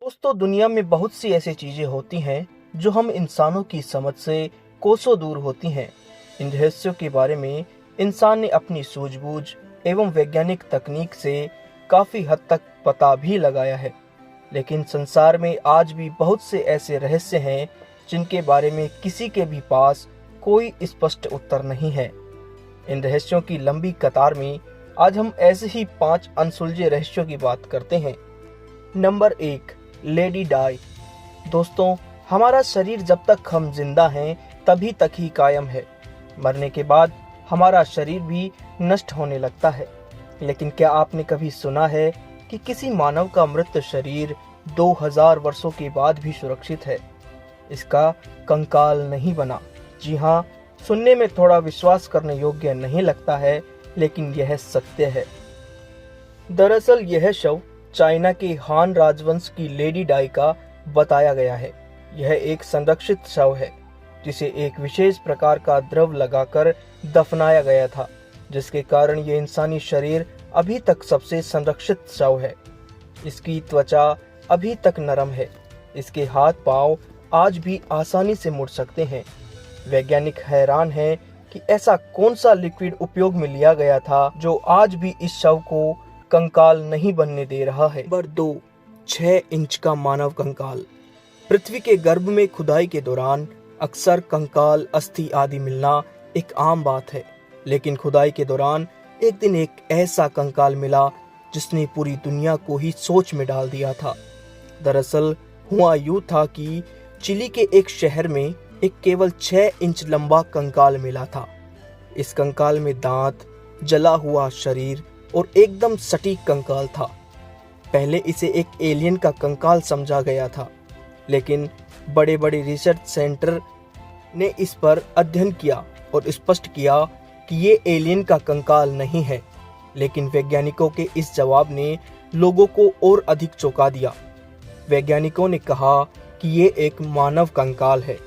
दोस्तों, दुनिया में बहुत सी ऐसी चीजें होती हैं जो हम इंसानों की समझ से कोसों दूर होती हैं। इन रहस्यों के बारे में इंसान ने अपनी सूझबूझ एवं वैज्ञानिक तकनीक से काफी हद तक पता भी लगाया है, लेकिन संसार में आज भी बहुत से ऐसे रहस्य हैं जिनके बारे में किसी के भी पास कोई स्पष्ट उत्तर नहीं है। इन रहस्यों की लंबी कतार में आज हम ऐसे ही 5 अनसुलझे रहस्यों की बात करते हैं। नंबर 1, लेडी डाई। दोस्तों, हमारा शरीर जब तक हम जिंदा हैं तभी तक ही कायम है। मरने के बाद हमारा शरीर भी नष्ट होने लगता है। लेकिन क्या आपने कभी सुना है कि किसी मानव का मृत शरीर 2000 वर्षों के बाद भी सुरक्षित है? इसका कंकाल नहीं बना। जी हाँ, सुनने में थोड़ा विश्वास करने योग्य नहीं लगता है, लेकिन यह सत्य है। दरअसल यह शव चाइना के हान राजवंश की लेडी डाई का बताया गया है। यह एक संरक्षित शव है जिसे एक विशेष प्रकार का द्रव लगाकर दफनाया गया था, जिसके कारण यह इंसानी शरीर अभी तक सबसे संरक्षित शव है। इसकी त्वचा अभी तक नरम है। इसके हाथ पांव आज भी आसानी से मुड़ सकते हैं। वैज्ञानिक हैरान हैं कि ऐसा कौन सा लिक्विड उपयोग में लिया गया था जो आज भी इस शव को कंकाल नहीं बनने दे रहा है। नंबर 2, 6 इंच का मानव कंकाल। पृथ्वी के गर्भ में खुदाई के दौरान अक्सर कंकाल, अस्थि आदि मिलना एक आम बात है, लेकिन खुदाई के दौरान एक दिन एक ऐसा कंकाल मिला जिसने पूरी दुनिया को ही सोच में डाल दिया था। दरअसल हुआ यूं था कि चिली के एक शहर में एक केवल 6 इंच लंबा कंकाल मिला था। इस कंकाल में दांत, जला हुआ शरीर और एकदम सटीक कंकाल था। पहले इसे एक एलियन का कंकाल समझा गया था, लेकिन बड़े बड़े रिसर्च सेंटर ने इस पर अध्ययन किया और स्पष्ट किया कि ये एलियन का कंकाल नहीं है। लेकिन वैज्ञानिकों के इस जवाब ने लोगों को और अधिक चौंका दिया। वैज्ञानिकों ने कहा कि ये एक मानव कंकाल है,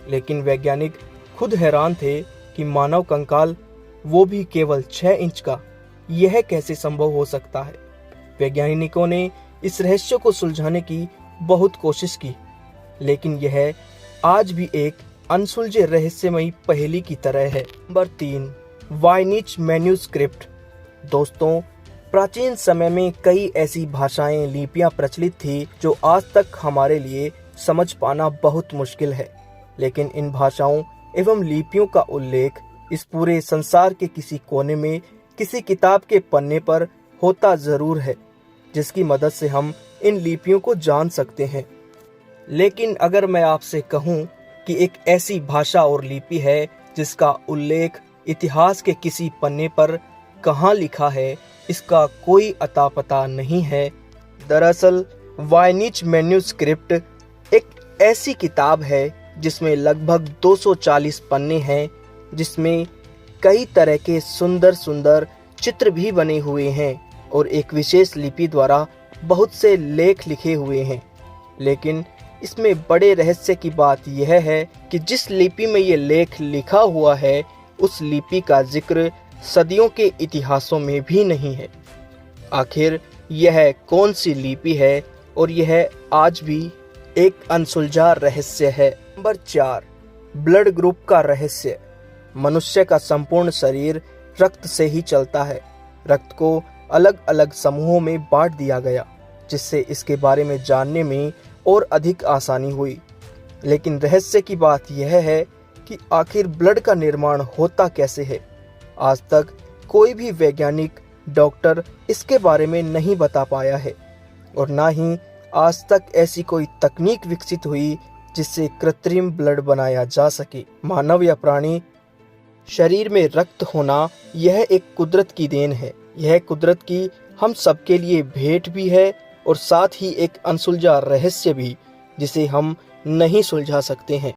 लेकिन वैज्ञानिक खुद हैरान थे कि मानव कंकाल, वो भी केवल 6 इंच का, यह कैसे संभव हो सकता है। वैज्ञानिकों ने इस रहस्य को सुलझाने की बहुत कोशिश की, लेकिन यह आज भी एक अनसुलझे रहस्यमयी पहेली की तरह है। Number 3, Voynich manuscript. दोस्तों, प्राचीन समय में कई ऐसी भाषाएं, लिपियां प्रचलित थी जो आज तक हमारे लिए समझ पाना बहुत मुश्किल है। लेकिन इन भाषाओं एवं लिपियों का उल्लेख इस पूरे संसार के किसी कोने में किसी किताब के पन्ने पर होता जरूर है, जिसकी मदद से हम इन लिपियों को जान सकते हैं। लेकिन अगर मैं आपसे कहूं कि एक ऐसी भाषा और लिपि है जिसका उल्लेख इतिहास के किसी पन्ने पर कहां लिखा है, इसका कोई अता पता नहीं है। दरअसल वाइनिच मैन्यूस्क्रिप्ट एक ऐसी किताब है जिसमें लगभग 240 पन्ने हैं, जिसमें कई तरह के सुंदर सुंदर चित्र भी बने हुए हैं और एक विशेष लिपि द्वारा बहुत से लेख लिखे हुए हैं। लेकिन इसमें बड़े रहस्य की बात यह है कि जिस लिपि में ये लेख लिखा हुआ है, उस लिपि का जिक्र सदियों के इतिहासों में भी नहीं है। आखिर यह कौन सी लिपि है और यह आज भी एक अनसुलझा रहस्य है। नंबर 4, ब्लड ग्रुप का रहस्य। मनुष्य का संपूर्ण शरीर रक्त से ही चलता है। रक्त को अलग अलग समूहों में बांट दिया गया, जिससे इसके बारे में जानने में और अधिक आसानी हुई। लेकिन रहस्य की बात यह है कि आखिर ब्लड का निर्माण होता कैसे है। आज तक कोई भी वैज्ञानिक, डॉक्टर इसके बारे में नहीं बता पाया है, और ना ही आज तक ऐसी कोई तकनीक विकसित हुई जिससे कृत्रिम ब्लड बनाया जा सके। मानव या प्राणी शरीर में रक्त होना, यह एक कुदरत की देन है। यह कुदरत की हम सबके लिए भेंट भी है और साथ ही एक अनसुलझा रहस्य भी, जिसे हम नहीं सुलझा सकते हैं।